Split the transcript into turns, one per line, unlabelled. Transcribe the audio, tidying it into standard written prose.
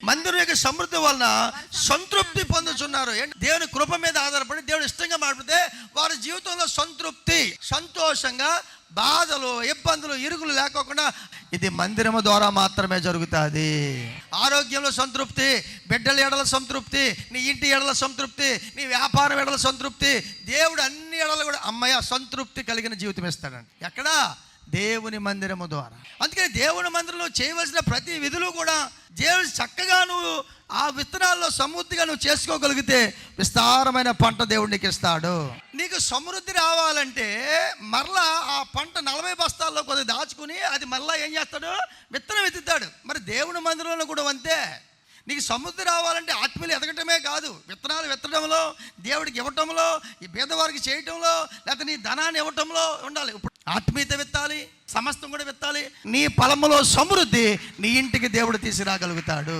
మందిరం యొక్క సమృద్ధి వలన సంతృప్తి పొందుతున్నారు. దేవుని కృప మీద ఆధారపడి దేవుడు ఇష్టంగా మాట్లాడితే వారి జీవితంలో సంతృప్తి, సంతోషంగా, బాధలు, ఇబ్బందులు, ఇరుగులు లేకోకుండా ఇది మందిరము ద్వారా మాత్రమే జరుగుతుంది. ఆరోగ్యంలో సంతృప్తి, బిడ్డల ఎడల సంతృప్తి, నీ ఇంటి ఎడల సంతృప్తి, నీ వ్యాపారం ఎడల సంతృప్తి, దేవుడు అన్ని ఎడల కూడా అమ్మయ్య సంతృప్తి కలిగిన జీవితం ఇస్తాడండి. ఎక్కడా? దేవుని మందిరము ద్వారా. అందుకని దేవుని మందిరంలో చేయవలసిన ప్రతి విధులు కూడా దేవుడు చక్కగా నువ్వు ఆ విత్తనాల్లో సమృద్ధిగా నువ్వు చేసుకోగలిగితే విస్తారమైన పంట దేవుడు నీకు ఇస్తాడు. నీకు సమృద్ధి రావాలంటే మరలా ఆ పంట 40 బస్తాల్లో కొద్దిగా దాచుకుని అది మరలా ఏం చేస్తాడు? విత్తనం ఎత్తుతాడు. మరి దేవుని మందిరంలో కూడా అంతే. నీకు సమృద్ధి రావాలంటే ఆత్మీయులు ఎదగటమే కాదు, విత్తనాలు విత్తడంలో, దేవుడికి ఇవ్వటంలో, ఈ పేదవారికి చేయటంలో, లేకపోతే నీ ధనాన్ని ఇవ్వటంలో ఉండాలి. ఇప్పుడు ఆత్మీయత విత్తాలి, సమస్తం కూడా విత్తాలి. నీ పొలంలో సమృద్ధి నీ ఇంటికి దేవుడు తీసుకురాగలుగుతాడు.